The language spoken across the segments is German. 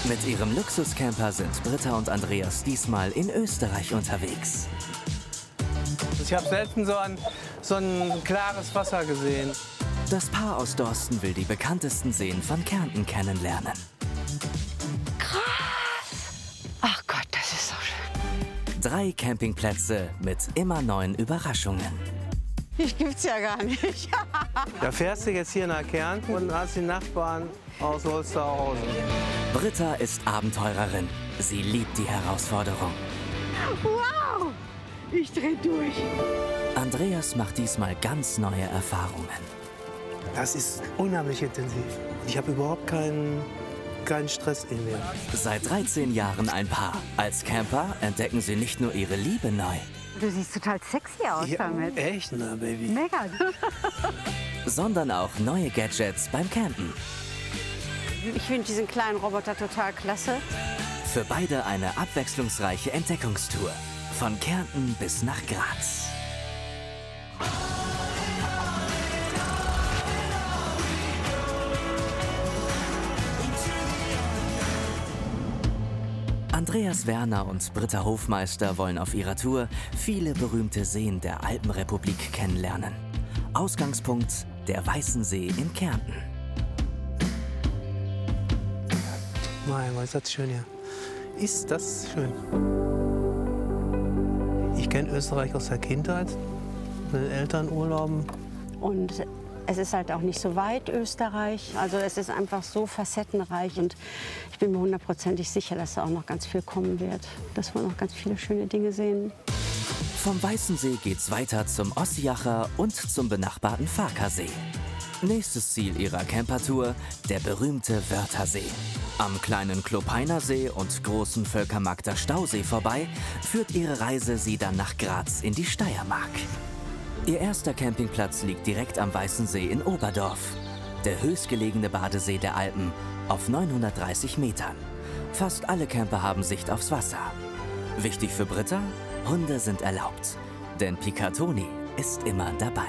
Mit ihrem Luxuscamper sind Britta und Andreas diesmal in Österreich unterwegs. Ich habe selten so ein klares Wasser gesehen. Das Paar aus Dorsten will die bekanntesten Seen von Kärnten kennenlernen. Krass! Ach Gott, das ist so schön. 3 Campingplätze mit immer neuen Überraschungen. Das gibt's ja gar nicht. Da fährst du jetzt hier nach Kärnten und hast die Nachbarn aus Holsterhausen. Britta ist Abenteurerin. Sie liebt die Herausforderung. Wow! Ich dreh durch. Andreas macht diesmal ganz neue Erfahrungen. Das ist unheimlich intensiv. Ich habe überhaupt keinen Stress in mir. Seit 13 Jahren ein Paar. Als Camper entdecken sie nicht nur ihre Liebe neu, Du siehst total sexy aus damit. Echt, na, Baby? Mega. sondern auch neue Gadgets beim Campen. Ich finde diesen kleinen Roboter total klasse. Für beide eine abwechslungsreiche Entdeckungstour. Von Kärnten bis nach Graz. Andreas Werner und Britta Hofmeister wollen auf ihrer Tour viele berühmte Seen der Alpenrepublik kennenlernen. Ausgangspunkt der Weißensee in Kärnten. Mein Gott, ist das schön hier. Ist das schön. Ich kenne Österreich aus der Kindheit, mit den Elternurlauben. Und es ist halt auch nicht so weit, Österreich. Also es ist einfach so facettenreich. Und ich bin mir hundertprozentig sicher, dass da auch noch ganz viel kommen wird. Dass wir noch ganz viele schöne Dinge sehen. Vom Weißensee geht's weiter zum Ossiacher und zum benachbarten Farkasee. Nächstes Ziel ihrer Campertour, der berühmte Wörthersee. Am kleinen Klopeiner See und großen Völkermarkter Stausee vorbei, führt ihre Reise sie dann nach Graz in die Steiermark. Ihr erster Campingplatz liegt direkt am Weißensee in Oberdorf. Der höchstgelegene Badesee der Alpen auf 930 Metern. Fast alle Camper haben Sicht aufs Wasser. Wichtig für Britta? Hunde sind erlaubt. Denn Picatoni ist immer dabei.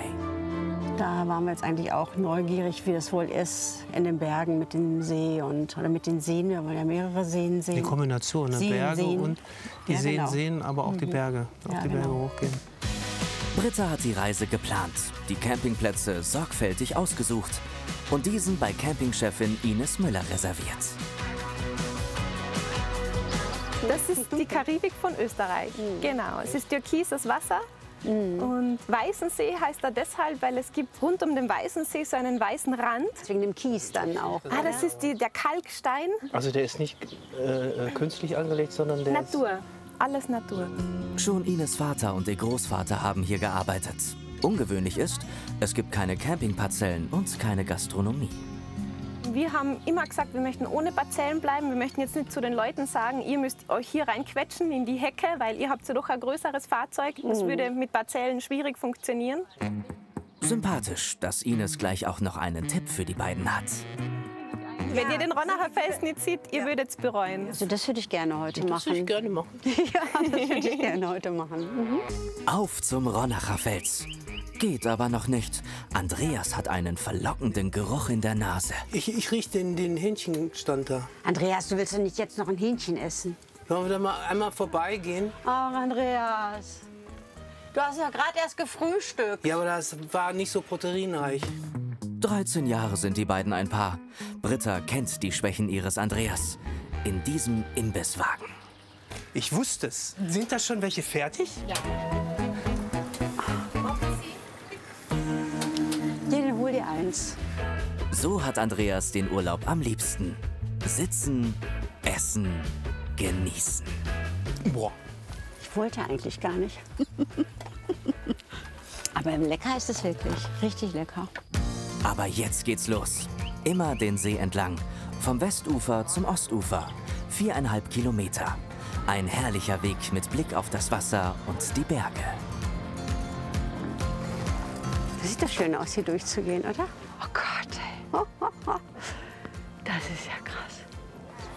Da waren wir jetzt eigentlich auch neugierig, wie das wohl ist in den Bergen mit dem See oder mit den Seen. Wir wollen ja mehrere Seen sehen. Die Kombination, ne? Berge Seen. und die Ja, Seen genau. sehen, aber auch die Berge. Auch Ja, die Berge genau. hochgehen. Britta hat die Reise geplant, die Campingplätze sorgfältig ausgesucht und diesen bei Campingchefin Ines Müller reserviert. Das ist die Karibik von Österreich. Genau, es ist türkises Wasser. Und Weißensee heißt er deshalb, weil es gibt rund um den Weißensee so einen weißen Rand. Wegen dem Kies dann auch. Das ist der Kalkstein. Also der ist nicht künstlich angelegt, sondern der ist... Natur, alles Natur. Schon Ines Vater und ihr Großvater haben hier gearbeitet. Ungewöhnlich ist, es gibt keine Campingparzellen und keine Gastronomie. Wir haben immer gesagt, wir möchten ohne Parzellen bleiben. Wir möchten jetzt nicht zu den Leuten sagen, ihr müsst euch hier reinquetschen in die Hecke, weil ihr habt ja doch ein größeres Fahrzeug. Das würde mit Parzellen schwierig funktionieren. Sympathisch, dass Ines gleich auch noch einen Tipp für die beiden hat. Wenn ihr den Ronacher Fels nicht seht, ihr würdet es bereuen. Also das würde ich gerne heute machen. Das würde ich gerne machen. Ja, das würde ich gerne heute machen. Auf zum Ronacher Fels. Geht aber noch nicht. Andreas hat einen verlockenden Geruch in der Nase. Ich rieche den Hähnchenstand da. Andreas, du willst doch nicht jetzt noch ein Hähnchen essen? Wollen wir da mal einmal vorbeigehen? Ach, Andreas. Du hast ja gerade erst gefrühstückt. Ja, aber das war nicht so proteinreich. 13 Jahre sind die beiden ein Paar. Britta kennt die Schwächen ihres Andreas. In diesem Imbisswagen. Ich wusste es. Sind da schon welche fertig? Ja. Den hol dir eins. So hat Andreas den Urlaub am liebsten. Sitzen, essen, genießen. Boah. Ich wollte eigentlich gar nicht. Aber lecker ist es wirklich. Richtig lecker. Aber jetzt geht's los. Immer den See entlang. Vom Westufer zum Ostufer. 4,5 Kilometer. Ein herrlicher Weg mit Blick auf das Wasser und die Berge. Das sieht doch schön aus, hier durchzugehen, oder? Oh Gott, ey. Das ist ja krass.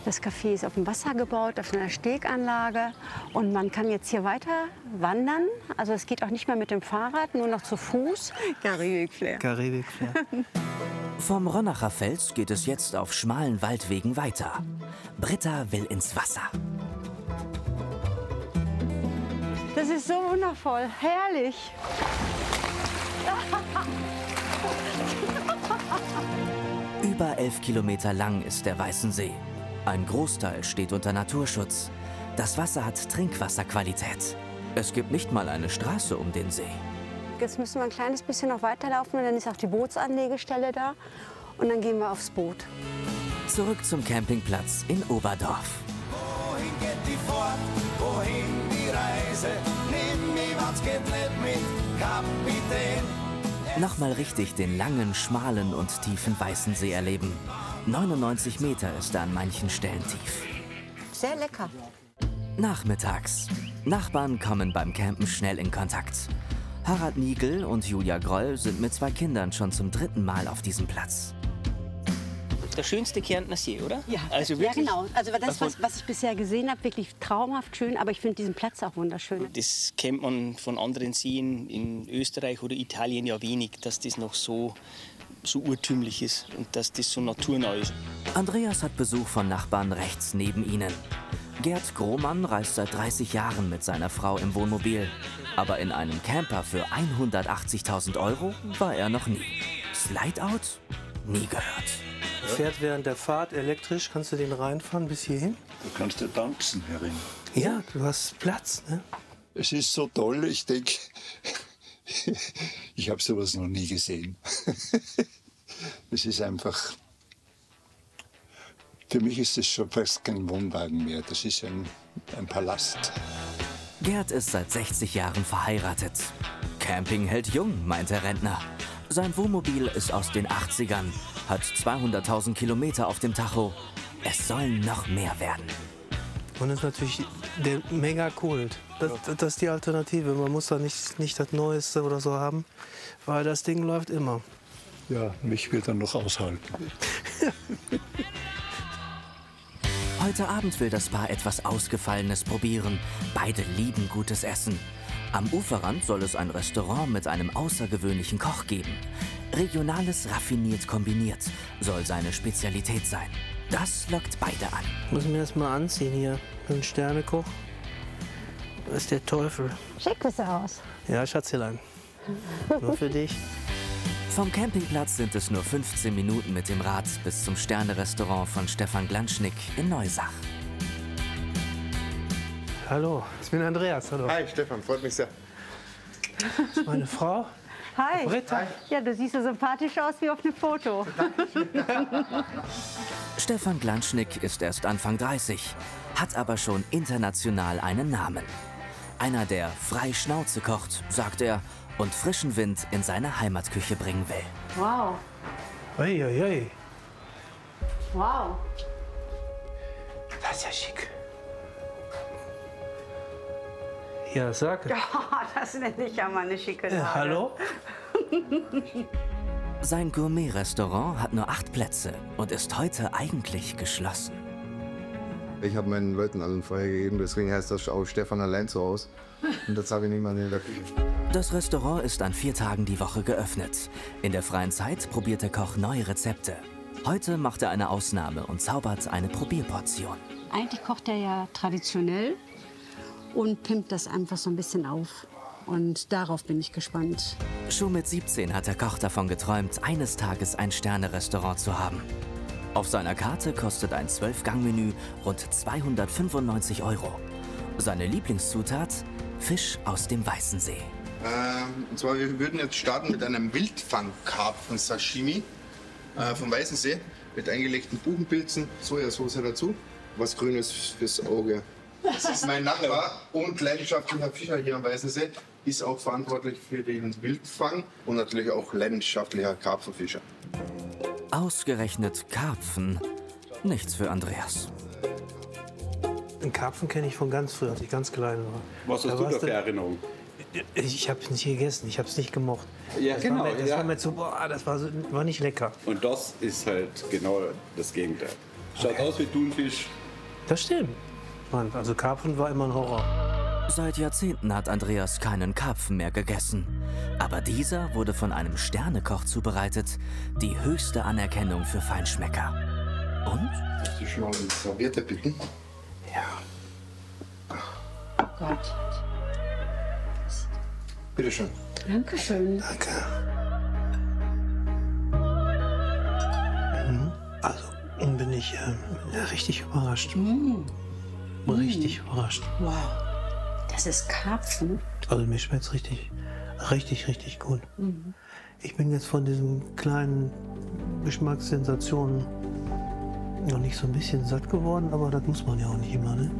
Das Café ist auf dem Wasser gebaut, auf einer Steganlage. Und man kann jetzt hier weiter wandern. Also es geht auch nicht mehr mit dem Fahrrad, nur noch zu Fuß. Karibik-Flair. Karibik-Flair. Vom Ronacher Fels geht es jetzt auf schmalen Waldwegen weiter. Britta will ins Wasser. Das ist so wundervoll, herrlich. Über 11 Kilometer lang ist der Weißensee. Ein Großteil steht unter Naturschutz. Das Wasser hat Trinkwasserqualität. Es gibt nicht mal eine Straße um den See. Jetzt müssen wir ein kleines bisschen noch weiterlaufen und dann ist auch die Bootsanlegestelle da. Und dann gehen wir aufs Boot. Zurück zum Campingplatz in Oberdorf. Wohin geht die Fahrt? Wohin die Reise? Nimm mich, was geht nicht mit, Kapitän. Nochmal richtig den langen, schmalen und tiefen Weißensee erleben. 99 Meter ist er an manchen Stellen tief. Sehr lecker. Nachmittags. Nachbarn kommen beim Campen schnell in Kontakt. Harald Niegel und Julia Groll sind mit 2 Kindern schon zum 3. Mal auf diesem Platz. Der schönste Kärntner See, oder? Ja, also ja wirklich, genau. Also das, was ich bisher gesehen habe, wirklich traumhaft schön. Aber ich finde diesen Platz auch wunderschön. Das kennt man von anderen Seen in Österreich oder Italien ja wenig, dass das noch so urtümlich ist und dass das so naturnah ist. Andreas hat Besuch von Nachbarn rechts neben ihnen. Gerd Grohmann reist seit 30 Jahren mit seiner Frau im Wohnmobil. Aber in einem Camper für 180.000 € war er noch nie. Slideout? Nie gehört. Fährt während der Fahrt elektrisch, kannst du den reinfahren bis hierhin? Du kannst ja tanzen, Herrin. Ja, du hast Platz, ne? Es ist so toll, ich denke, ich habe sowas noch nie gesehen. Es ist einfach, für mich ist es schon fast kein Wohnwagen mehr, das ist ein Palast. Gerd ist seit 60 Jahren verheiratet. Camping hält jung, meint der Rentner. Sein Wohnmobil ist aus den 80ern, hat 200.000 Kilometer auf dem Tacho. Es sollen noch mehr werden. Und das ist natürlich der Mega-Kult. Das ist die Alternative. Man muss da nicht das Neueste oder so haben, weil das Ding läuft immer. Ja, mich will dann noch aushalten. Heute Abend will das Paar etwas Ausgefallenes probieren. Beide lieben gutes Essen. Am Uferrand soll es ein Restaurant mit einem außergewöhnlichen Koch geben. Regionales raffiniert kombiniert soll seine Spezialität sein. Das lockt beide an. Müssen wir erst mal anziehen hier. Ein Sternekoch. Das ist der Teufel. Schick bist du aus. Ja, Schatzelein. Nur für dich. Vom Campingplatz sind es nur 15 Minuten mit dem Rad bis zum Sterne-Restaurant von Stefan Glanschnick in Neusach. Hallo, ich bin Andreas. Hallo. Hi Stefan, freut mich sehr. Das ist meine Frau. Hi. Britta. Ja, du siehst so sympathisch aus wie auf dem Foto. Stefan Glanschnick ist erst Anfang 30, hat aber schon international einen Namen. Einer, der frei Schnauze kocht, sagt er, und frischen Wind in seine Heimatküche bringen will. Wow. Ui, ui, ui. Wow. Das ist ja schick. Ja, sag. Das nenne ich ja mal eine schicke Lage. Hallo? Sein Gourmet-Restaurant hat nur 8 Plätze und ist heute eigentlich geschlossen. Ich habe meinen Leuten allen vorher gegeben, deswegen heißt das auch Stefan allein zu Hause. Und das habe ich niemanden in der Küche. Das Restaurant ist an 4 Tagen die Woche geöffnet. In der freien Zeit probiert der Koch neue Rezepte. Heute macht er eine Ausnahme und zaubert eine Probierportion. Eigentlich kocht er ja traditionell und pimpt das einfach so ein bisschen auf. Und darauf bin ich gespannt. Schon mit 17 hat der Koch davon geträumt, eines Tages ein Sterne-Restaurant zu haben. Auf seiner Karte kostet ein 12-Gang-Menü rund 295 €. Seine Lieblingszutat? Fisch aus dem Weißensee. Und zwar, wir würden jetzt starten mit einem Wildfangkarpfen-Sashimi vom Weißensee mit eingelegten Buchenpilzen, Sojasauce dazu, was Grünes fürs Auge. Das ist mein Nachbar und leidenschaftlicher Fischer hier am Weißensee, ist auch verantwortlich für den Wildfang und natürlich auch leidenschaftlicher Karpfenfischer. Ausgerechnet Karpfen. Nichts für Andreas. Den Karpfen kenne ich von ganz früher, als ich ganz klein war. Was hast du da für Erinnerung? Ich habe es nicht gegessen, ich habe es nicht gemocht. Ja, genau. Das war mir zu, das war nicht lecker. Und das ist halt genau das Gegenteil. Schaut aus wie Thunfisch. Das stimmt. Mann, also Karpfen war immer ein Horror. Seit Jahrzehnten hat Andreas keinen Karpfen mehr gegessen. Aber dieser wurde von einem Sternekoch zubereitet. Die höchste Anerkennung für Feinschmecker. Und? Willst du schon mal eine Serviette bitten? Oh Gott. Bitte schön. Dankeschön. Danke. Also bin ich richtig überrascht. Richtig überrascht. Wow. Das ist Karpfen. Also mir schmeckt es richtig gut. Ich bin jetzt von diesen kleinen Geschmackssensationen noch nicht so ein bisschen satt geworden, aber das muss man ja auch nicht immer, ne?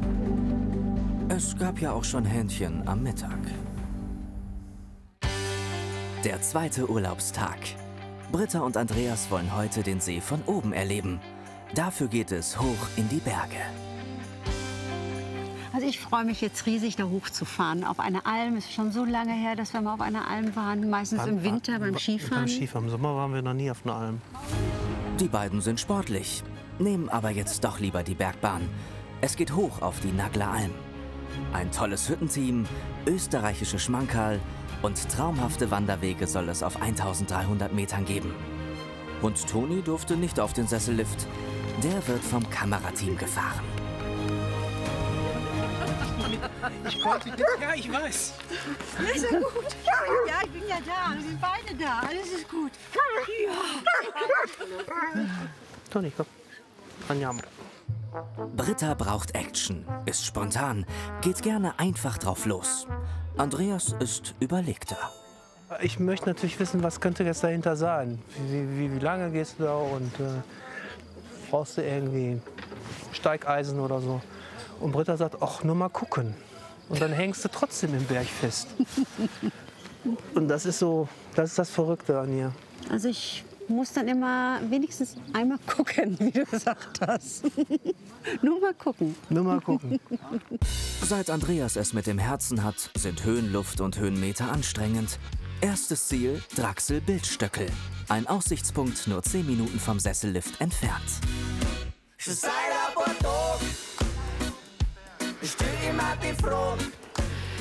Es gab ja auch schon Hähnchen am Mittag. Der zweite Urlaubstag. Britta und Andreas wollen heute den See von oben erleben. Dafür geht es hoch in die Berge. Also ich freue mich jetzt riesig, da hochzufahren. Auf eine Alm. Es ist schon so lange her, dass wir mal auf einer Alm waren. Meistens im Winter beim Skifahren. Beim Skifahren. Im Sommer waren wir noch nie auf einer Alm. Die beiden sind sportlich, nehmen aber jetzt doch lieber die Bergbahn. Es geht hoch auf die Nagler Alm. Ein tolles Hüttenteam, österreichische Schmankerl und traumhafte Wanderwege soll es auf 1300 Metern geben. Und Toni durfte nicht auf den Sessellift. Der wird vom Kamerateam gefahren. Ich konnte nicht. Ja, ich weiß. Ist ja gut. Ja, ich bin ja da. Wir sind beide da. Alles ist gut. Ja. Toni, komm. Andiamo. Britta braucht Action, ist spontan, geht gerne einfach drauf los. Andreas ist überlegter. Ich möchte natürlich wissen, was könnte jetzt dahinter sein? Wie lange gehst du da und brauchst du irgendwie Steigeisen oder so? Und Britta sagt, ach, nur mal gucken. Und dann hängst du trotzdem im Berg fest. Und das ist das Verrückte an ihr. Also ich muss dann immer wenigstens einmal gucken, wie du gesagt hast. Nur mal gucken. Nur mal gucken. Seit Andreas es mit dem Herzen hat, sind Höhenluft und Höhenmeter anstrengend. Erstes Ziel, Draxel-Bildstöckel. Ein Aussichtspunkt nur 10 Minuten vom Sessellift entfernt.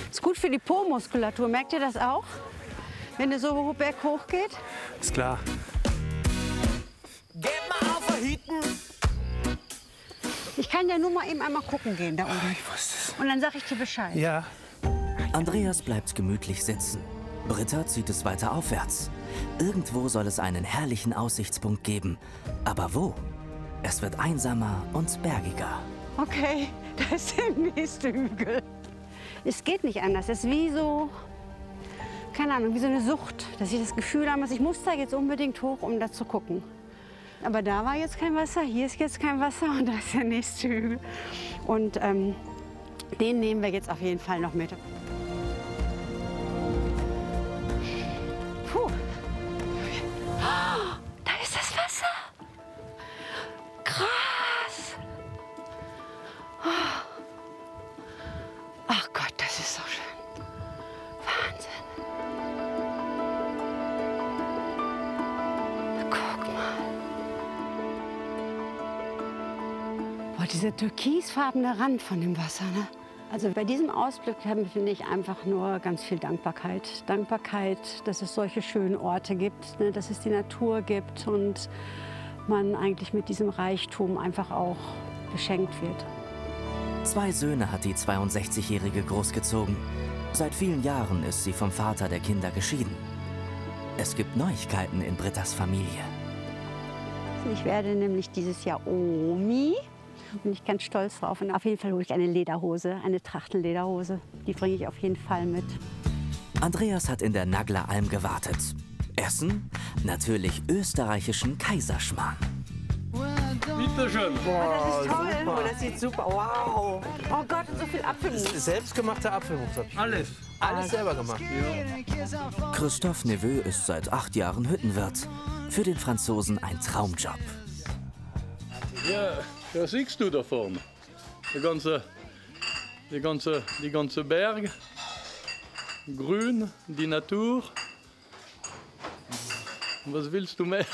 Ist gut für die Po-Muskulatur. Merkt ihr das auch? Wenn es so berghoch geht? Ist klar. Ich kann ja nur mal eben einmal gucken gehen da oben. Ich wusste es. Und dann sag ich dir Bescheid. Ja. Andreas bleibt gemütlich sitzen. Britta zieht es weiter aufwärts. Irgendwo soll es einen herrlichen Aussichtspunkt geben. Aber wo? Es wird einsamer und bergiger. Okay, da ist der nächste Hügel. Es geht nicht anders. Es ist wie so, keine Ahnung, wie so eine Sucht. Dass ich das Gefühl habe, ich muss da jetzt unbedingt hoch, um da zu gucken. Aber da war jetzt kein Wasser, hier ist jetzt kein Wasser und da ist der nächste Hügel. Und den nehmen wir jetzt auf jeden Fall noch mit. Puh. Da ist das Wasser. Krass. Ach Gott, das ist so schön. Wahnsinn. Guck mal. Boah, dieser türkisfarbene Rand von dem Wasser, ne? Also bei diesem Ausblick finde ich einfach nur ganz viel Dankbarkeit. Dankbarkeit, dass es solche schönen Orte gibt, ne? Dass es die Natur gibt und man eigentlich mit diesem Reichtum einfach auch beschenkt wird. 2 Söhne hat die 62-Jährige großgezogen. Seit vielen Jahren ist sie vom Vater der Kinder geschieden. Es gibt Neuigkeiten in Brittas Familie. Ich werde nämlich dieses Jahr Omi. Und bin ich ganz stolz drauf. Und auf jeden Fall hole ich eine Lederhose, eine Trachtellederhose. Die bringe ich auf jeden Fall mit. Andreas hat in der Nagler Alm gewartet. Essen? Natürlich österreichischen Kaiserschmarrn. Bitte schön. Das ist toll. Oh, das sieht super. Wow. Oh Gott, so viel Apfelmus. Selbstgemachter Apfelmus habe ich. Alles selber gemacht. Ja. Christophe Neveu ist seit 8 Jahren Hüttenwirt. Für den Franzosen ein Traumjob. Ja, was siehst du da vorne? Die ganze Berg, grün, die Natur. Was willst du mehr?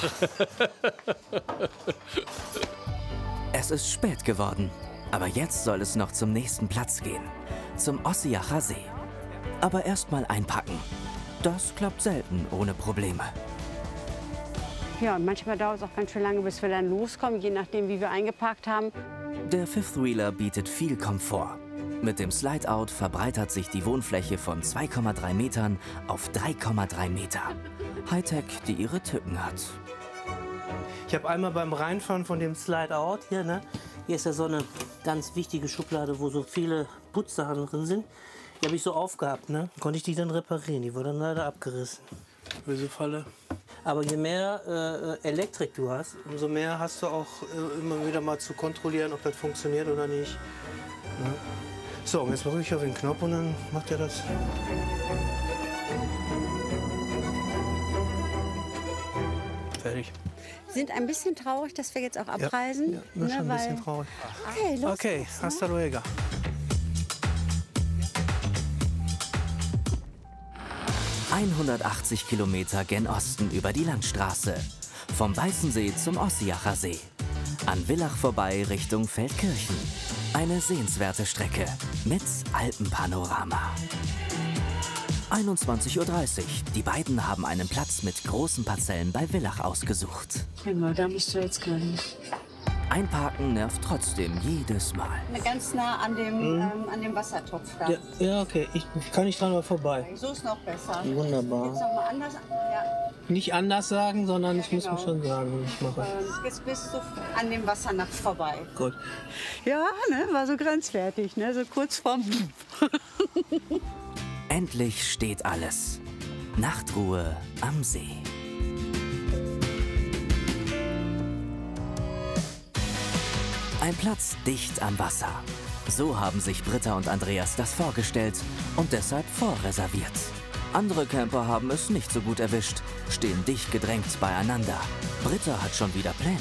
Es ist spät geworden, aber jetzt soll es noch zum nächsten Platz gehen. zum Ossiacher See. Aber erstmal einpacken. Das klappt selten ohne Probleme. Ja, und manchmal dauert es auch ganz schön lange, bis wir dann loskommen, je nachdem, wie wir eingepackt haben. Der Fifth Wheeler bietet viel Komfort. Mit dem Slide-Out verbreitert sich die Wohnfläche von 2,3 Metern auf 3,3 Meter. Hightech, die ihre Tücken hat. Ich habe einmal beim Reinfahren von dem Slide-Out hier, ne? Hier ist ja so eine ganz wichtige Schublade, wo so viele Putzsachen drin sind. Die habe ich so aufgehabt, ne? Konnte ich die dann reparieren. Die wurde dann leider abgerissen. Böse Falle. Aber je mehr Elektrik du hast, umso mehr hast du auch immer wieder mal zu kontrollieren, ob das funktioniert oder nicht. Ne? So, und jetzt drücke ich auf den Knopf und dann macht er das. Fertig. Wir sind ein bisschen traurig, dass wir jetzt auch abreisen. Ja, schon ein bisschen traurig. Okay, los Okay, geht's, hasta luego. ...180 Kilometer gen Osten über die Landstraße. Vom Weißensee zum Ossiacher See. An Villach vorbei Richtung Feldkirchen. Eine sehenswerte Strecke mit Alpenpanorama. 21:30 Uhr. Die beiden haben einen Platz mit großen Parzellen bei Villach ausgesucht. Genau, da musst du jetzt gehen. Einparken nervt trotzdem jedes Mal. Ganz nah an dem Wassertopf da. Ja, ja, okay. Ich kann nicht dran mal vorbei. So ist noch besser. Wunderbar. Jetzt noch mal anders. Ja. Nicht anders sagen, sondern ich muss genau. mir schon sagen, was ich mache. Jetzt bist du an dem Wassernapf vorbei. Gut. Ja, ne, war so grenzwertig, ne, so kurz vorm. Endlich steht alles. Nachtruhe am See. Ein Platz dicht am Wasser. So haben sich Britta und Andreas das vorgestellt und deshalb vorreserviert. Andere Camper haben es nicht so gut erwischt, stehen dicht gedrängt beieinander. Britta hat schon wieder Pläne.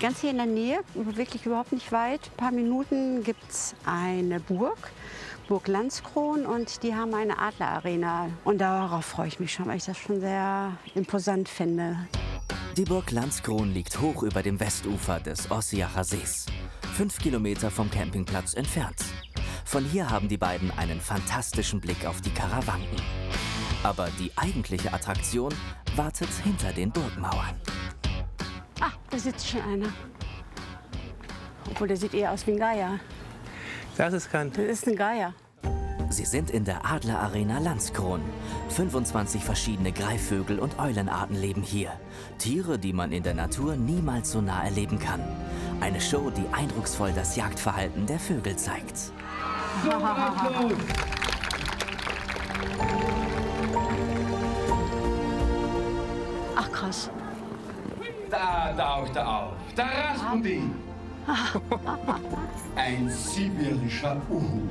Ganz hier in der Nähe, wirklich überhaupt nicht weit, ein paar Minuten gibt es eine Burg Landskron, und die haben eine Adlerarena. Und darauf freue ich mich schon, weil ich das schon sehr imposant finde. Die Burg Landskron liegt hoch über dem Westufer des Ossiacher Sees, 5 Kilometer vom Campingplatz entfernt. Von hier haben die beiden einen fantastischen Blick auf die Karawanken. Aber die eigentliche Attraktion wartet hinter den Burgmauern. Ah, da sitzt schon einer. Obwohl, der sieht eher aus wie ein Geier. Das ist kein... Das ist ein Geier. Sie sind in der Adlerarena Landskron. 25 verschiedene Greifvögel und Eulenarten leben hier. Tiere, die man in der Natur niemals so nah erleben kann. Eine Show, die eindrucksvoll das Jagdverhalten der Vögel zeigt. So, Applaus! Ach, krass. Da taucht er auf. Der Rasputin. Ein sibirischer Uhu.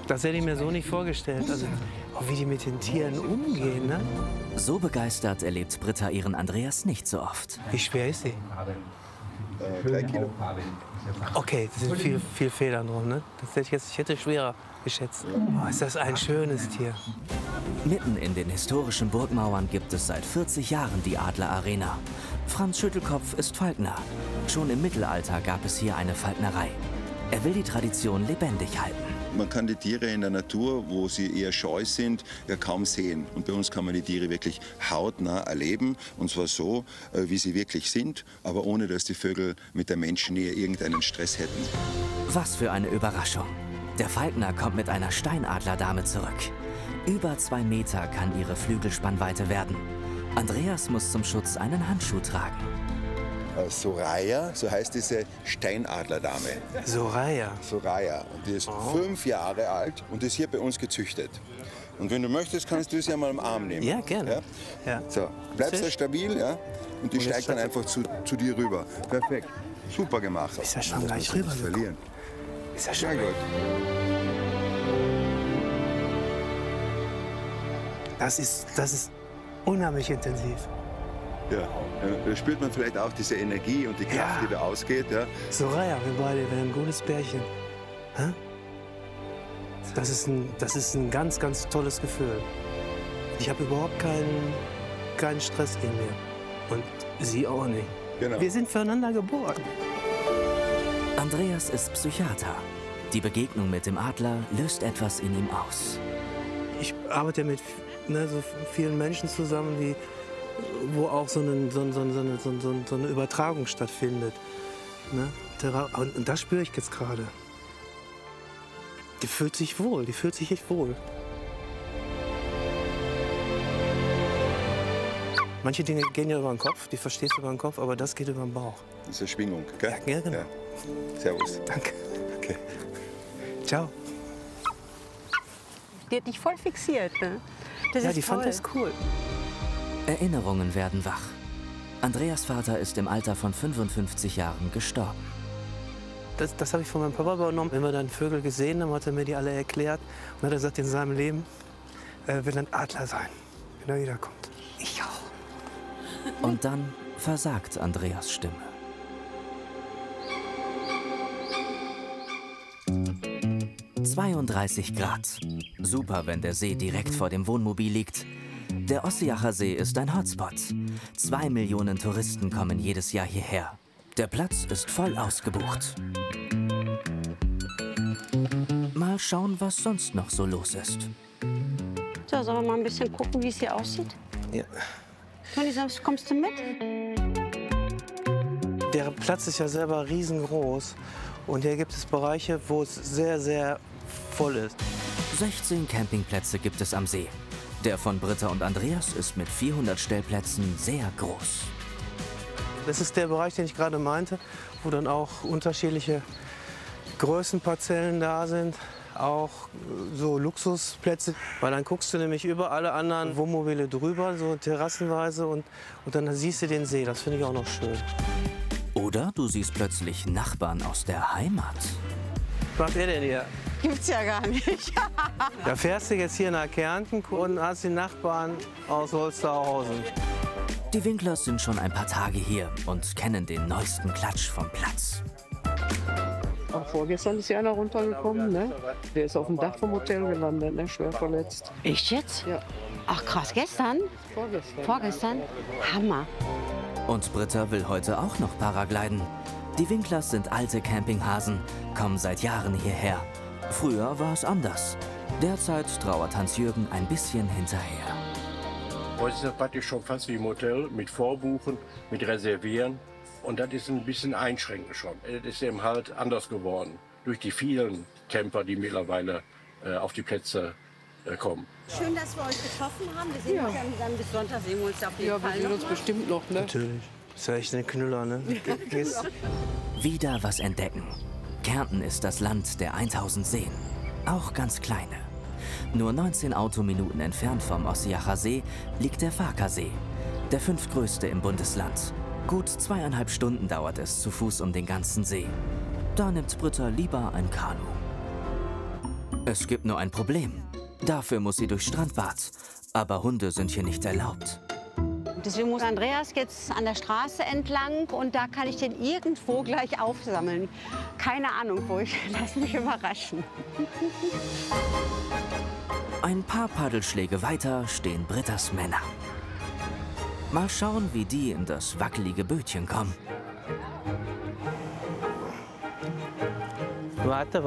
Das hätte ich mir so nicht vorgestellt. Also, auch wie die mit den Tieren umgehen, ne? So begeistert erlebt Britta ihren Andreas nicht so oft. Wie schwer ist sie? 3 Kilo. Okay, das sind viel Federn drum, ne? Ich hätte schwerer geschätzt. Oh, ist das ein schönes Tier. Mitten in den historischen Burgmauern gibt es seit 40 Jahren die Adlerarena. Franz Schüttelkopf ist Falkner. Schon im Mittelalter gab es hier eine Falknerei. Er will die Tradition lebendig halten. Man kann die Tiere in der Natur, wo sie eher scheu sind, ja kaum sehen. Und bei uns kann man die Tiere wirklich hautnah erleben. Und zwar so, wie sie wirklich sind, aber ohne, dass die Vögel mit der Menschennähe irgendeinen Stress hätten. Was für eine Überraschung. Der Falkner kommt mit einer Steinadlerdame zurück. Über 2 Meter kann ihre Flügelspannweite werden. Andreas muss zum Schutz einen Handschuh tragen. Soraya, so heißt diese Steinadlerdame. Soraya? Soraya. Und die ist 5 Jahre alt und ist hier bei uns gezüchtet. Und wenn du möchtest, kannst du sie ja mal im Arm nehmen. Ja, gerne. Ja? Ja. So, bleibst du stabil, ja? Und die steigt dann einfach zu dir rüber. Perfekt. Super gemacht. Ist ja schon gleich rüber verlieren. Ist ja schon gut. Das ist unheimlich intensiv. Ja, da spürt man vielleicht auch diese Energie und die Kraft, die da ausgeht. Ja. Soraya, wir beide wären ein gutes Pärchen. Hä? Das ist ein ganz, ganz tolles Gefühl. Ich habe überhaupt keinen Stress in mir. Und sie auch nicht. Genau. Wir sind füreinander geboren. Andreas ist Psychiater. Die Begegnung mit dem Adler löst etwas in ihm aus. Ich arbeite mit so vielen Menschen zusammen, wo auch so eine Übertragung stattfindet. Ne? Und das spüre ich jetzt gerade. Die fühlt sich wohl, die fühlt sich echt wohl. Manche Dinge gehen ja über den Kopf, die verstehst du über den Kopf, aber das geht über den Bauch. Das ist eine Schwingung, gell? Ja, genau. Ja. Servus. Danke. Okay. Ciao. Die hat dich voll fixiert, ne? Das Ja, ist die toll. fand das cool. Erinnerungen werden wach. Andreas Vater ist im Alter von 55 Jahren gestorben. Das habe ich von meinem Papa übernommen. Wenn wir dann Vögel gesehen haben, hat er mir die alle erklärt. Und hat er gesagt, in seinem Leben will ein Adler sein, wenn er wiederkommt. Ich auch. Und dann versagt Andreas Stimme. –32 Grad. Super, wenn der See direkt vor dem Wohnmobil liegt. Der Ossiacher See ist ein Hotspot. 2 Millionen Touristen kommen jedes Jahr hierher. Der Platz ist voll ausgebucht. Mal schauen, was sonst noch so los ist. So, sollen wir mal ein bisschen gucken, wie es hier aussieht? Ja. Toni, kommst du mit? Der Platz ist ja selber riesengroß. Und hier gibt es Bereiche, wo es sehr, sehr voll ist. 16 Campingplätze gibt es am See. Der von Britta und Andreas ist mit 400 Stellplätzen sehr groß. Das ist der Bereich, den ich gerade meinte, wo dann auch unterschiedliche Größenparzellen da sind. Auch so Luxusplätze, weil dann guckst du nämlich über alle anderen Wohnmobile drüber, so terrassenweise, und dann siehst du den See. Das finde ich auch noch schön. Oder du siehst plötzlich Nachbarn aus der Heimat. Was macht ihr denn hier? Gibt's ja gar nicht. Da fährst du jetzt hier nach Kärnten und hast die Nachbarn aus Holsterhausen. Die Winklers sind schon ein paar Tage hier und kennen den neuesten Klatsch vom Platz. Auch vorgestern ist ja einer runtergekommen, ne? Der ist auf dem Dach vom Hotel gelandet, ne? Schwer verletzt. Echt jetzt? Ja. Ach krass, gestern? Vorgestern. Vorgestern? Hammer. Und Britta will heute auch noch Paragliden. Die Winklers sind alte Campinghasen, kommen seit Jahren hierher. Früher war es anders. Derzeit trauert Hans-Jürgen ein bisschen hinterher. Heute ist das praktisch schon fast wie im Hotel, mit Vorbuchen, mit Reservieren. Und das ist ein bisschen einschränkend schon. Das ist eben halt anders geworden, durch die vielen Camper, die mittlerweile auf die Plätze kommen. Schön, dass wir euch getroffen haben. Wir sehen uns dann bis Sonntag, sehen wir uns auf jeden Fall wir sehen uns bestimmt noch, ne? Natürlich. Ist ja echt ein Knüller, ne? Wieder was entdecken. Kärnten ist das Land der 1000 Seen. Auch ganz kleine. Nur 19 Autominuten entfernt vom Ossiacher See liegt der Farkasee, der 5. größte im Bundesland. Gut 2,5 Stunden dauert es zu Fuß um den ganzen See. Da nimmt Britta lieber ein Kanu. Es gibt nur ein Problem. Dafür muss sie durchs Strandbad. Aber Hunde sind hier nicht erlaubt. Deswegen muss Andreas jetzt an der Straße entlang und da kann ich den irgendwo gleich aufsammeln. Keine Ahnung wo, ich lass mich überraschen. Ein paar Paddelschläge weiter stehen Brittas Männer. Mal schauen, wie die in das wackelige Bötchen kommen. Warte.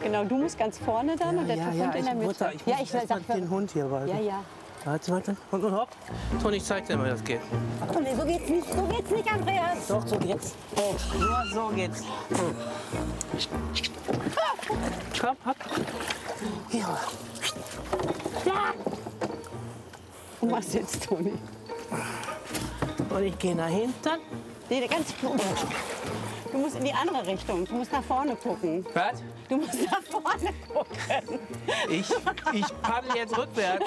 Genau, du musst ganz vorne dann und der Hund in der Mitte. Ich sag den Hund hier weiter. Ja. Warte. Und hopp. Toni, ich zeig dir mal, wie das geht. Toni, so geht's nicht, Andreas. Doch, so geht's. Nur so geht's. Komm, hopp. Ja. Und was jetzt, Toni? Und ich gehe nach hinten. Nee, ganz plump. Du musst in die andere Richtung. Du musst nach vorne gucken. Was? Du musst nach vorne gucken. Ich paddel jetzt rückwärts.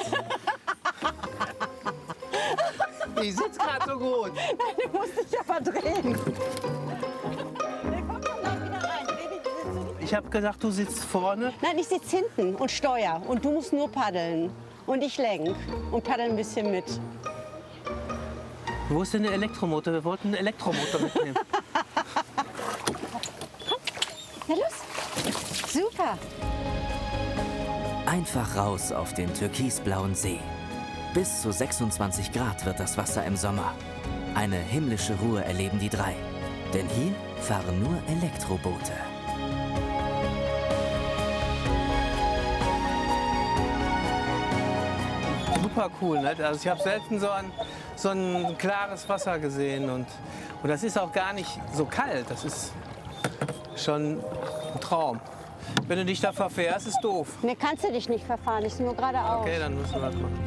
Ich sitze gerade so gut. Nein, du musst dich aber drehen. Komm gleich wieder rein. Ich habe gesagt, du sitzt vorne. Nein, ich sitze hinten und steuer. Und du musst nur paddeln. Und ich lenk und paddel ein bisschen mit. Wo ist denn der Elektromotor? Wir wollten einen Elektromotor mitnehmen. Na los. Super. Einfach raus auf den türkisblauen See. Bis zu 26 Grad wird das Wasser im Sommer. Eine himmlische Ruhe erleben die drei. Denn hier fahren nur Elektroboote. super cool. Ne? Also ich habe selten so ein klares Wasser gesehen und das ist auch gar nicht so kalt. Das ist schon ein Traum. Wenn du dich da verfährst, ist doof. Ne, kannst du dich nicht verfahren, ich bin nur geradeaus. Okay, dann müssen wir das machen.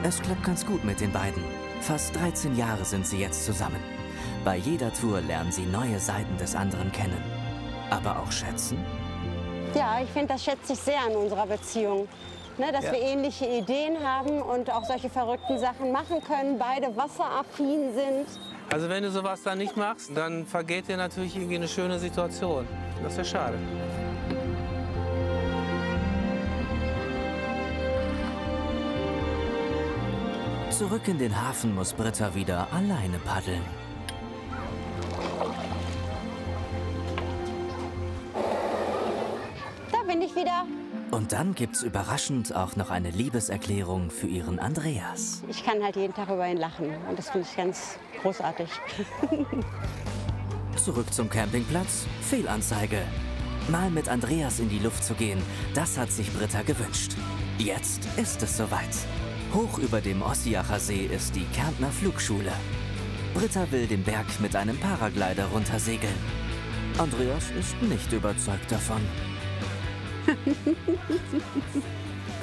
Es klappt ganz gut mit den beiden. Fast 13 Jahre sind sie jetzt zusammen. Bei jeder Tour lernen sie neue Seiten des anderen kennen. Aber auch schätzen? Ja, ich finde, das schätze ich sehr an unserer Beziehung. Ne, dass wir ähnliche Ideen haben und auch solche verrückten Sachen machen können, beide wasseraffin sind. Also wenn du sowas dann nicht machst, dann vergeht dir natürlich irgendwie eine schöne Situation. Das ist ja schade. Zurück in den Hafen muss Britta wieder alleine paddeln. Da bin ich wieder. Und dann gibt's überraschend auch noch eine Liebeserklärung für ihren Andreas. Ich kann halt jeden Tag über ihn lachen und das finde ich ganz großartig. Zurück zum Campingplatz. Fehlanzeige. Mal mit Andreas in die Luft zu gehen, das hat sich Britta gewünscht. Jetzt ist es soweit. Hoch über dem Ossiacher See ist die Kärntner Flugschule. Britta will den Berg mit einem Paraglider runtersegeln. Andreas ist nicht überzeugt davon.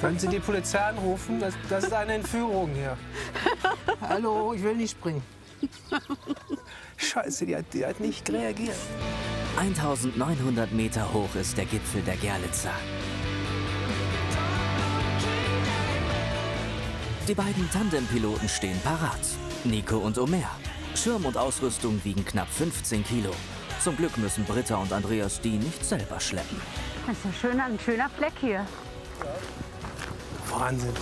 Können Sie die Polizei anrufen? Das ist eine Entführung hier. Hallo, ich will nicht springen. Scheiße, die hat nicht reagiert. 1900 Meter hoch ist der Gipfel der Gerlitzer. Die beiden Tandempiloten stehen parat. Nico und Omer. Schirm und Ausrüstung wiegen knapp 15 Kilo. Zum Glück müssen Britta und Andreas die nicht selber schleppen. Das ist ein schöner Fleck hier. Wahnsinn.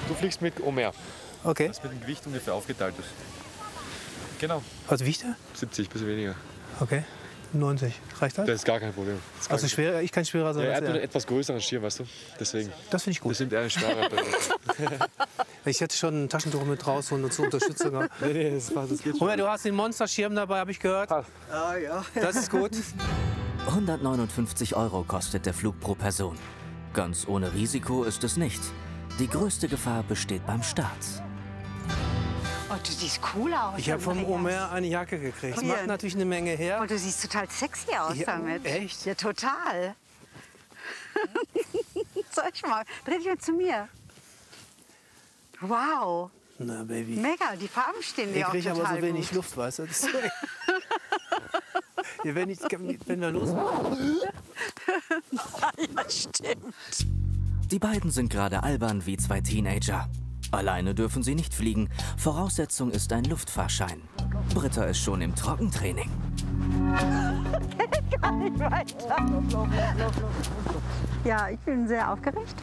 Du fliegst mit Omer. Okay. Das mit dem Gewicht ungefähr aufgeteilt ist. Genau. Was wiegt er? 70, bisschen weniger. Okay. 90. Reicht das? Das ist gar kein Problem. Also schwerer, ich kann schwerer sein ja, er als hat er. einen etwas größeren Schirm, weißt du? Deswegen. Das finde ich gut. Das sind eher schwerer. Ich hätte schon ein Taschentuch mit rausholen und zur Unterstützung. Nee, das geht schon. Du hast den Monsterschirm dabei, habe ich gehört. Ah ja. Das ist gut. 159 € kostet der Flug pro Person. Ganz ohne Risiko ist es nicht. Die größte Gefahr besteht beim Start. Oh, du siehst cool aus. Ich habe vom Omer eine Jacke gekriegt. Das macht natürlich eine Menge her. Oh, du siehst total sexy aus damit. Echt? Ja, total. Zeig mal, dreh dich mal zu mir. Wow. Na, Baby. Mega, die Farben stehen dir auch total gut. Ich kriege aber so wenig Luft, weißt du? Wenn wir losmachen. Ja, stimmt. Die beiden sind gerade albern wie zwei Teenager. Alleine dürfen sie nicht fliegen. Voraussetzung ist ein Luftfahrschein. Britta ist schon im Trockentraining. Geht gar nicht weiter. Ja, ich bin sehr aufgeregt.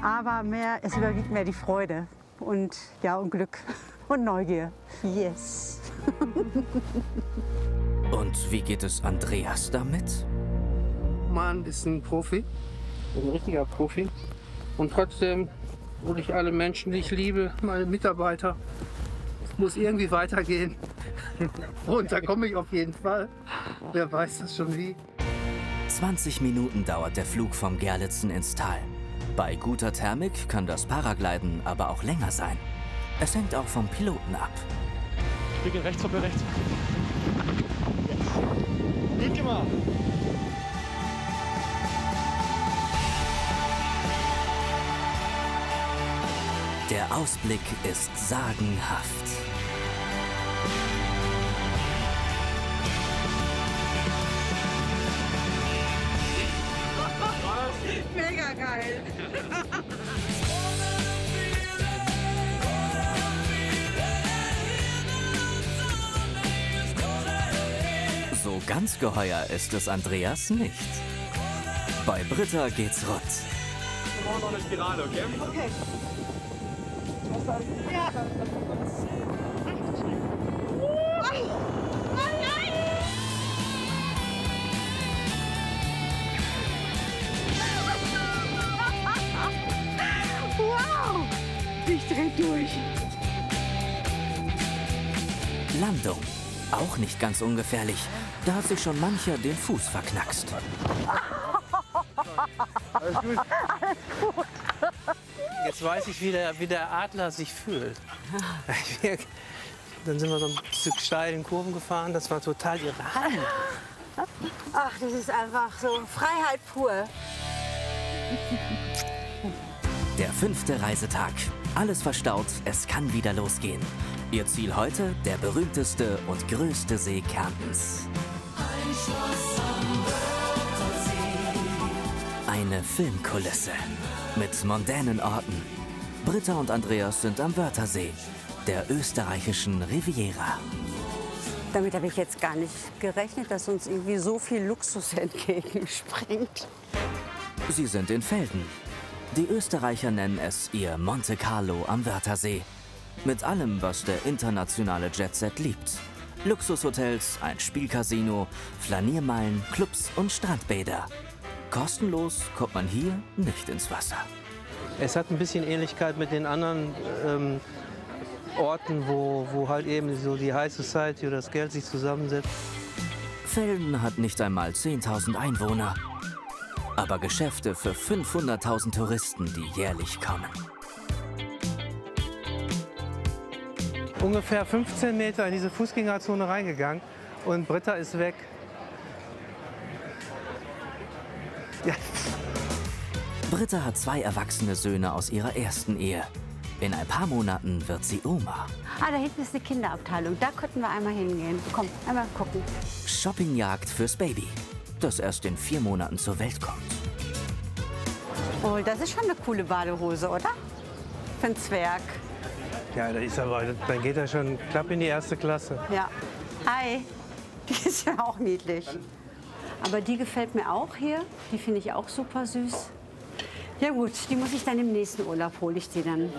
Aber es überwiegt mehr die Freude und Glück und Neugier. Yes. Und wie geht es Andreas damit? Mann ist ein Profi, ein richtiger Profi. Und trotzdem würde ich alle Menschen, die ich liebe, meine Mitarbeiter, es muss irgendwie weitergehen. Und da komme ich auf jeden Fall. Wer weiß das schon wie. 20 Minuten dauert der Flug vom Gerlitzen ins Tal. Bei guter Thermik kann das Paragliden aber auch länger sein. Es hängt auch vom Piloten ab. Wir gehen rechts, Hoppe, rechts. Gut gemacht. Der Ausblick ist sagenhaft. Mega geil. So ganz geheuer ist es Andreas nicht. Bei Britta geht's rund. Wir brauchen noch eine Spirale, okay? Okay. Ja. Wow! Ich dreh durch. Landung. Auch nicht ganz ungefährlich. Da hat sich schon mancher den Fuß verknackst. Alles gut. Alles gut. Jetzt weiß ich, wie der Adler sich fühlt. Dann sind wir so ein Stück steil in Kurven gefahren. Das war total irre. Ach, das ist einfach so Freiheit pur. Der 5. Reisetag. Alles verstaut, es kann wieder losgehen. Ihr Ziel heute, der berühmteste und größte See Kärntens. Ein Schloss am Wörthersee. Eine Filmkulisse mit mondänen Orten. Britta und Andreas sind am Wörthersee, der österreichischen Riviera. Damit habe ich jetzt gar nicht gerechnet, dass uns irgendwie so viel Luxus entgegenspringt. Sie sind in Velden. Die Österreicher nennen es ihr Monte Carlo am Wörthersee. Mit allem, was der internationale Jetset liebt. Luxushotels, ein Spielcasino, Flaniermeilen, Clubs und Strandbäder. Kostenlos kommt man hier nicht ins Wasser. Es hat ein bisschen Ähnlichkeit mit den anderen Orten, wo halt eben so die High Society oder das Geld sich zusammensetzt. Velden hat nicht einmal 10.000 Einwohner, aber Geschäfte für 500.000 Touristen, die jährlich kommen. Ungefähr 15 Meter in diese Fußgängerzone reingegangen und Britta ist weg. Ja. Britta hat 2 erwachsene Söhne aus ihrer ersten Ehe. In ein paar Monaten wird sie Oma. Ah, da hinten ist eine Kinderabteilung. Da könnten wir einmal hingehen. Komm, einmal gucken. Shoppingjagd fürs Baby, das erst in 4 Monaten zur Welt kommt. Oh, das ist schon eine coole Badehose, oder? Für einen Zwerg. Ja, das ist aber, dann geht er schon klapp in die 1. Klasse. Ja. Hi. Die ist ja auch niedlich. Aber die gefällt mir auch hier. Die finde ich auch super süß. Ja gut, die muss ich dann im nächsten Urlaub hole ich die dann.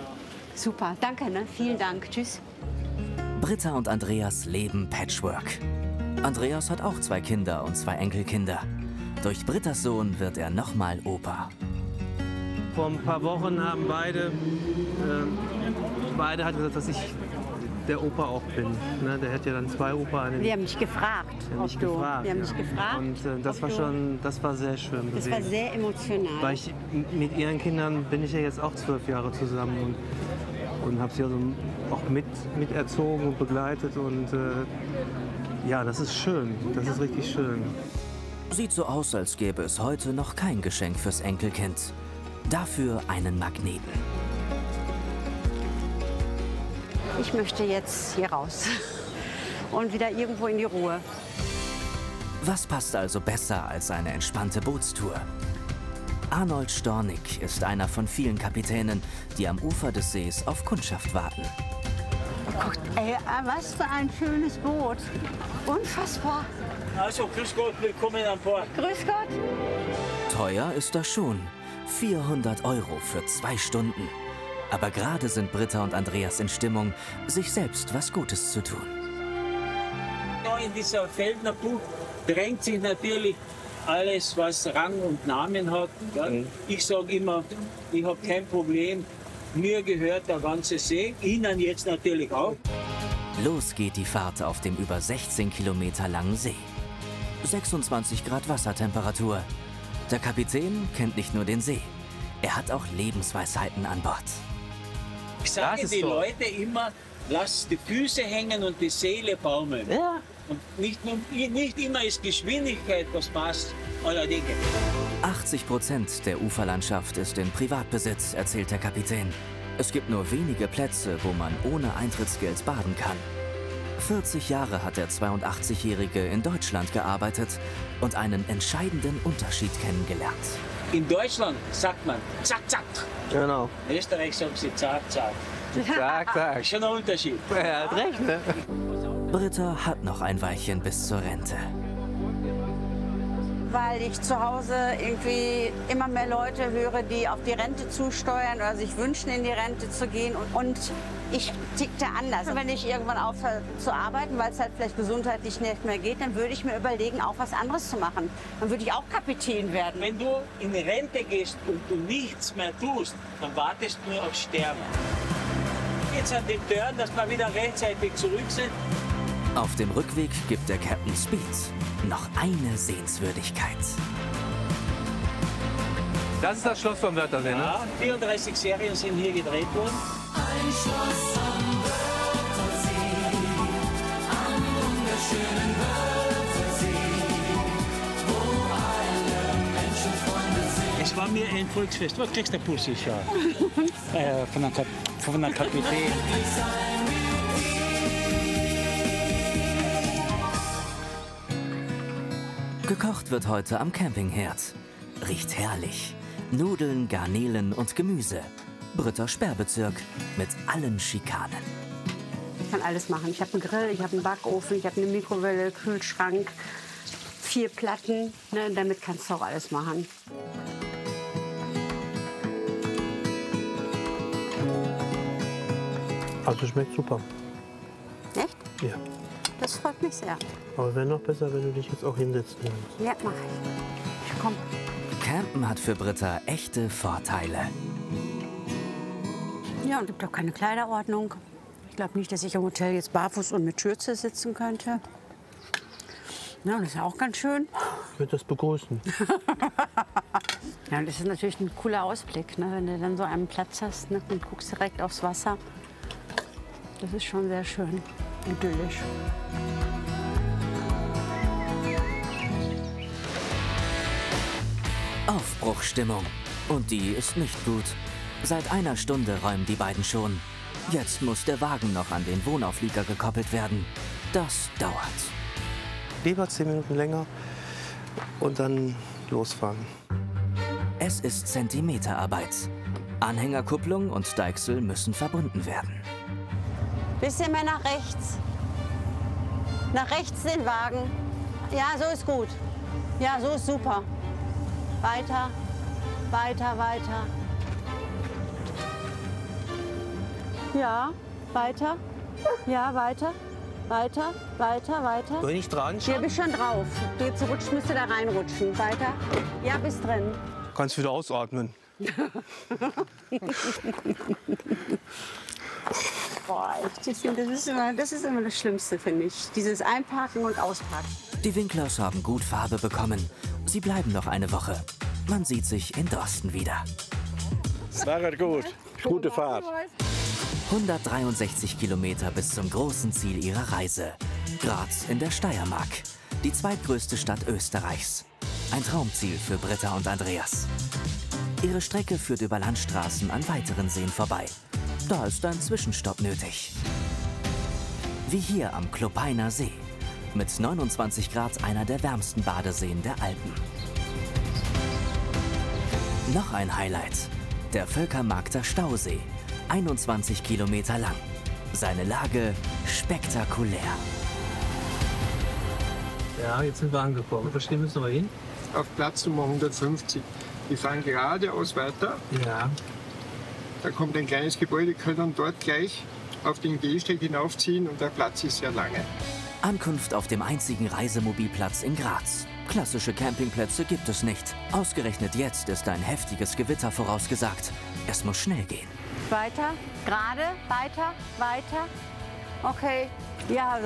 Super, danke, ne? Vielen Dank. Tschüss. Britta und Andreas leben Patchwork. Andreas hat auch 2 Kinder und 2 Enkelkinder. Durch Brittas Sohn wird er nochmal Opa. Vor ein paar Wochen haben beide hat gesagt, dass ich der Opa auch bin. Ne? Der hätte ja dann 2 Opa. Die haben mich gefragt. Die haben mich gefragt. Die haben mich gefragt. Und das war sehr schön. Das war sehr emotional. Weil mit ihren Kindern bin ich ja jetzt auch 12 Jahre zusammen und habe sie also auch miterzogen und begleitet. Und ja, das ist schön. Das ist richtig schön. Sieht so aus, als gäbe es heute noch kein Geschenk fürs Enkelkind. Dafür einen Magneten. Ich möchte jetzt hier raus und wieder irgendwo in die Ruhe. Was passt also besser als eine entspannte Bootstour? Arnold Stornig ist einer von vielen Kapitänen, die am Ufer des Sees auf Kundschaft warten. Guckt, ey, was für ein schönes Boot. Unfassbar. Also, grüß Gott, willkommen an Bord. Grüß Gott. Teuer ist das schon. 400 € für 2 Stunden. Aber gerade sind Britta und Andreas in Stimmung, sich selbst was Gutes zu tun. Ja, in dieser Veldener Bucht drängt sich natürlich alles, was Rang und Namen hat. Ja. Ich sage immer, ich habe kein Problem. Mir gehört der ganze See, Ihnen jetzt natürlich auch. Los geht die Fahrt auf dem über 16 Kilometer langen See. 26 Grad Wassertemperatur. Der Kapitän kennt nicht nur den See, er hat auch Lebensweisheiten an Bord. Ich sage den Leuten immer, lass die Füße hängen und die Seele baumeln. Ja. Und nicht immer ist Geschwindigkeit das Maß aller Dinge. 80% der Uferlandschaft ist in Privatbesitz, erzählt der Kapitän. Es gibt nur wenige Plätze, wo man ohne Eintrittsgeld baden kann. 40 Jahre hat der 82-Jährige in Deutschland gearbeitet und einen entscheidenden Unterschied kennengelernt. In Deutschland sagt man zack, zack. Genau. In Österreich sagen sie zack, zack. Zack, zack. Schon ein Unterschied. Er hat recht, ne? Britta hat noch ein Weilchen bis zur Rente. Weil ich zu Hause irgendwie immer mehr Leute höre, die auf die Rente zusteuern oder sich wünschen, in die Rente zu gehen. Und ich tickte anders. Wenn ich irgendwann aufhöre zu arbeiten, weil es halt vielleicht gesundheitlich nicht mehr geht, dann würde ich mir überlegen, auch was anderes zu machen. Dann würde ich auch Kapitän werden. Wenn du in Rente gehst und du nichts mehr tust, dann wartest du nur auf Sterben. Jetzt an den Türen, dass wir wieder rechtzeitig zurück sind. Auf dem Rückweg gibt der Captain Speed noch eine Sehenswürdigkeit. Das ist das Schloss vom Wörthersee, ne? Ja, 34 Serien sind hier gedreht worden. Ein Schloss am Wörthersee, am wunderschönen Wörthersee, wo alle Menschen Freunde sind. Es war mir ein Volksfest. Was kriegst du, Pussy? Von der Kapitän. Gekocht wird heute am Campingherd. Riecht herrlich. Nudeln, Garnelen und Gemüse. Britter Sperrbezirk mit allen Schikanen. Ich kann alles machen. Ich habe einen Grill, ich habe einen Backofen, ich habe eine Mikrowelle, Kühlschrank, 4 Platten. Ne, damit kannst du auch alles machen. Also schmeckt super. Echt? Ja. Das freut mich sehr. Aber wäre noch besser, wenn du dich jetzt auch hinsetzen würdest. Ja, mach ich. Komm. Campen hat für Britta echte Vorteile. Ja, und gibt auch keine Kleiderordnung. Ich glaube nicht, dass ich im Hotel jetzt barfuß und mit Schürze sitzen könnte. Ja, das ist ja auch ganz schön. Ich würde das begrüßen. Ja, und das ist natürlich ein cooler Ausblick, ne? Wenn du dann so einen Platz hast, ne? Und guckst direkt aufs Wasser. Das ist schon sehr schön, idyllisch. Aufbruchstimmung. Und die ist nicht gut. Seit einer Stunde räumen die beiden schon. Jetzt muss der Wagen noch an den Wohnauflieger gekoppelt werden. Das dauert. Lieber 10 Minuten länger und dann losfahren. Es ist Zentimeterarbeit. Anhängerkupplung und Deichsel müssen verbunden werden. Bisschen mehr nach rechts. Nach rechts den Wagen. Ja, so ist gut. Ja, so ist super. Weiter, weiter, weiter. Ja, weiter. Ja, weiter. Weiter, weiter, weiter. Soll ich nicht dran schauen? Hier bist schon drauf. Jetzt rutscht, müsst ihr da reinrutschen. Weiter. Ja, bist drin. Kannst wieder ausatmen. Boah, echt, das ist immer das Schlimmste, finde ich. Dieses Einparken und Ausparken. Die Winklers haben gut Farbe bekommen. Sie bleiben noch eine Woche. Man sieht sich in Dorsten wieder. Es war gut. Gute Fahrt. 163 Kilometer bis zum großen Ziel ihrer Reise. Graz in der Steiermark. Die zweitgrößte Stadt Österreichs. Ein Traumziel für Britta und Andreas. Ihre Strecke führt über Landstraßen an weiteren Seen vorbei. Da ist ein Zwischenstopp nötig. Wie hier am Klopeiner See. Mit 29 Grad einer der wärmsten Badeseen der Alpen. Noch ein Highlight. Der Völkermarkter Stausee. 21 Kilometer lang. Seine Lage spektakulär. Ja, jetzt sind wir angekommen. Wo stehen müssen wir hin? Auf Platz Nummer 150. Wir fahren geradeaus weiter. Ja. Da kommt ein kleines Gebäude, können dann dort gleich auf den Gehsteig hinaufziehen und der Platz ist sehr lange. Ankunft auf dem einzigen Reisemobilplatz in Graz. Klassische Campingplätze gibt es nicht. Ausgerechnet jetzt ist ein heftiges Gewitter vorausgesagt. Es muss schnell gehen. Weiter, gerade, weiter, weiter. Okay. Ja,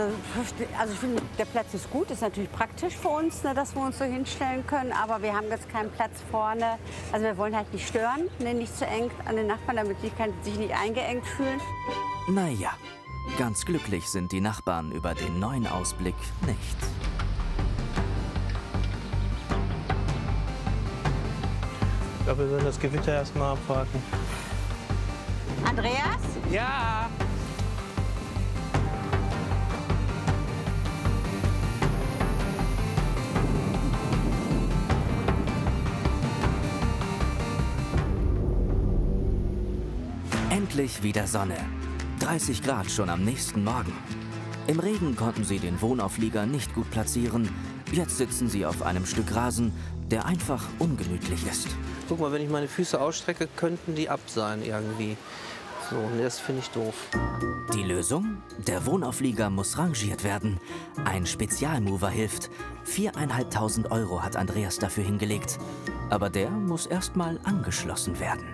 also ich finde, der Platz ist gut. Ist natürlich praktisch für uns, ne, dass wir uns so hinstellen können. Aber wir haben jetzt keinen Platz vorne. Also wir wollen halt nicht stören, ne, nicht zu eng an den Nachbarn, damit die sich nicht eingeengt fühlen. Naja, ganz glücklich sind die Nachbarn über den neuen Ausblick nicht. Ich glaube, wir sollen das Gewitter erstmal abwarten. Andreas? Ja. Endlich wieder Sonne. 30 Grad schon am nächsten Morgen. Im Regen konnten sie den Wohnauflieger nicht gut platzieren. Jetzt sitzen sie auf einem Stück Rasen, der einfach ungemütlich ist. Guck mal, wenn ich meine Füße ausstrecke, könnten die ab sein irgendwie. So, und das finde ich doof. Die Lösung? Der Wohnauflieger muss rangiert werden. Ein Spezialmover hilft. 4.500 € hat Andreas dafür hingelegt. Aber der muss erst mal angeschlossen werden.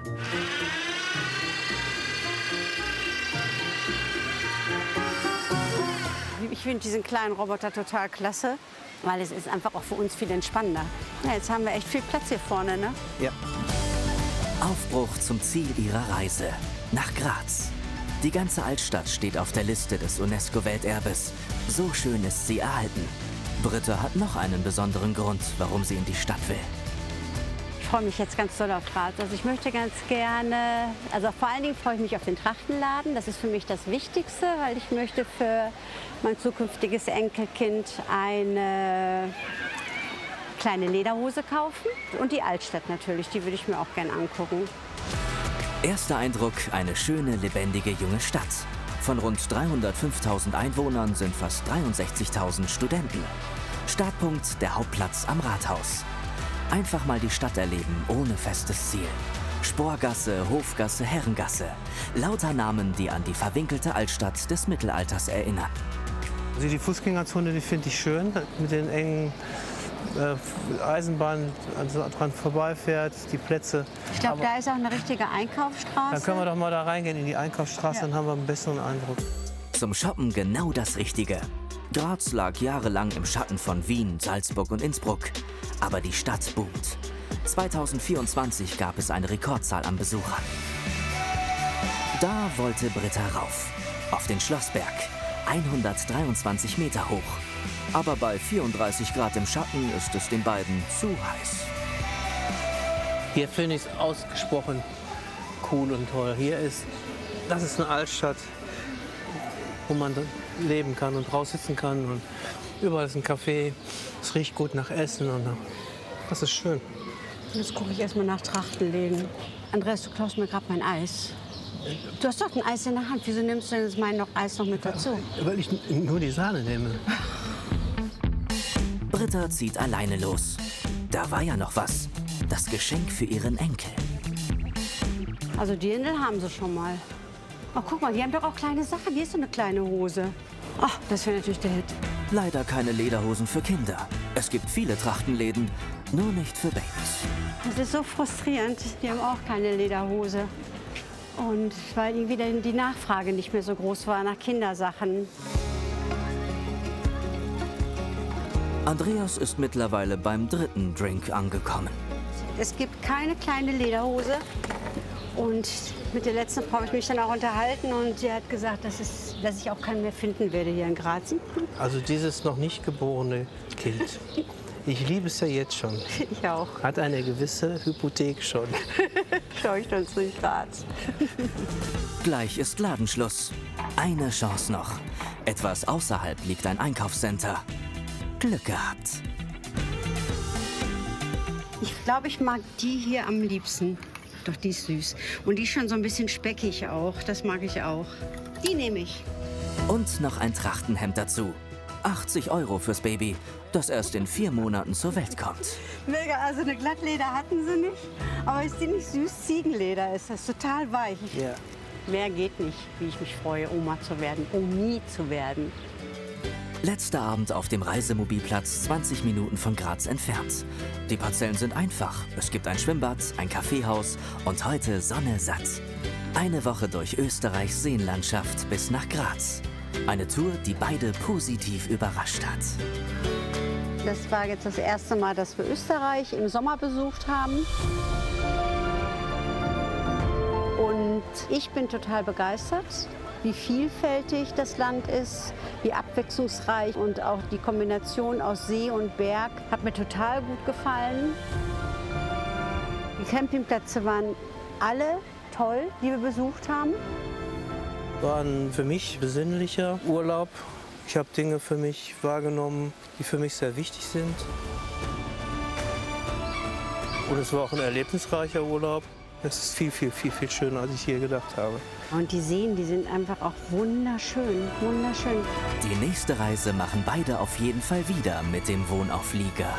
Ich finde diesen kleinen Roboter total klasse, weil es ist einfach auch für uns viel entspannender. Ja, jetzt haben wir echt viel Platz hier vorne, ne? Ja. Aufbruch zum Ziel ihrer Reise, nach Graz. Die ganze Altstadt steht auf der Liste des UNESCO-Welterbes. So schön ist sie erhalten. Britta hat noch einen besonderen Grund, warum sie in die Stadt will. Ich freue mich jetzt ganz doll auf Graz. Also ich möchte ganz gerne, also vor allen Dingen freue ich mich auf den Trachtenladen. Das ist für mich das Wichtigste, weil ich möchte für mein zukünftiges Enkelkind eine kleine Lederhose kaufen. Und die Altstadt natürlich, die würde ich mir auch gerne angucken. Erster Eindruck, eine schöne, lebendige junge Stadt. Von rund 305.000 Einwohnern sind fast 63.000 Studenten. Startpunkt der Hauptplatz am Rathaus. Einfach mal die Stadt erleben, ohne festes Ziel. Sporgasse, Hofgasse, Herrengasse. Lauter Namen, die an die verwinkelte Altstadt des Mittelalters erinnern. Also die Fußgängerzone, die finde ich schön, mit den engen Eisenbahnen dran vorbeifährt, die Plätze. Ich glaube, da ist auch eine richtige Einkaufsstraße. Dann können wir doch mal da reingehen in die Einkaufsstraße, dann haben wir einen besseren Eindruck. Zum Shoppen genau das Richtige. Graz lag jahrelang im Schatten von Wien, Salzburg und Innsbruck. Aber die Stadt boomt. 2024 gab es eine Rekordzahl an Besuchern. Da wollte Britta rauf. Auf den Schlossberg. 123 Meter hoch. Aber bei 34 Grad im Schatten ist es den beiden zu heiß. Hier finde ich es ausgesprochen cool und toll. Das ist eine Altstadt, wo man leben kann und raus sitzen kann. Und überall ist ein Café. Es riecht gut nach Essen und das ist schön. Jetzt gucke ich erstmal nach Trachtenläden. Andreas, du klaust mir gerade mein Eis. Du hast doch ein Eis in der Hand. Wieso nimmst du denn mein Eis noch mit dazu? Weil ich nur die Sahne nehme. Britta zieht alleine los. Da war ja noch was. Das Geschenk für ihren Enkel. Also Dirndl haben sie schon mal. Oh, guck mal, die haben doch auch kleine Sachen. Hier ist so eine kleine Hose. Ach, das wäre natürlich der Hit. Leider keine Lederhosen für Kinder. Es gibt viele Trachtenläden, nur nicht für Babys. Das ist so frustrierend. Die haben auch keine Lederhose. Und weil irgendwie die Nachfrage nicht mehr so groß war nach Kindersachen. Andreas ist mittlerweile beim dritten Drink angekommen. Es gibt keine kleine Lederhose. Und mit der letzten Frau habe ich mich dann auch unterhalten und sie hat gesagt, dass ich auch keinen mehr finden werde hier in Graz. Also dieses noch nicht geborene Kind. Ich liebe es ja jetzt schon. Ich auch. Hat eine gewisse Hypothek schon. Schau ich dann zu Graz. Gleich ist Ladenschluss. Eine Chance noch. Etwas außerhalb liegt ein Einkaufscenter. Glück gehabt. Ich glaube, ich mag die hier am liebsten. Doch die ist süß. Und die ist schon so ein bisschen speckig auch. Das mag ich auch. Die nehme ich. Und noch ein Trachtenhemd dazu. 80 € fürs Baby, das erst in 4 Monaten zur Welt kommt. Mega, also eine Glattleder hatten sie nicht. Aber ist die nicht süß? Ziegenleder ist das, total weich. Ja. Mehr geht nicht, wie ich mich freue, Oma zu werden, Omi zu werden. Letzter Abend auf dem Reisemobilplatz, 20 Minuten von Graz entfernt. Die Parzellen sind einfach. Es gibt ein Schwimmbad, ein Kaffeehaus und heute Sonne satt. Eine Woche durch Österreichs Seenlandschaft bis nach Graz. Eine Tour, die beide positiv überrascht hat. Das war jetzt das erste Mal, dass wir Österreich im Sommer besucht haben. Und ich bin total begeistert, wie vielfältig das Land ist, wie abwechslungsreich und auch die Kombination aus See und Berg hat mir total gut gefallen. Die Campingplätze waren alle toll, die wir besucht haben. War ein für mich besinnlicher Urlaub. Ich habe Dinge für mich wahrgenommen, die für mich sehr wichtig sind. Und es war auch ein erlebnisreicher Urlaub. Es ist viel, viel, viel, viel schöner, als ich je gedacht habe. Und die Seen, die sind einfach auch wunderschön, wunderschön. Die nächste Reise machen beide auf jeden Fall wieder mit dem Wohnauflieger.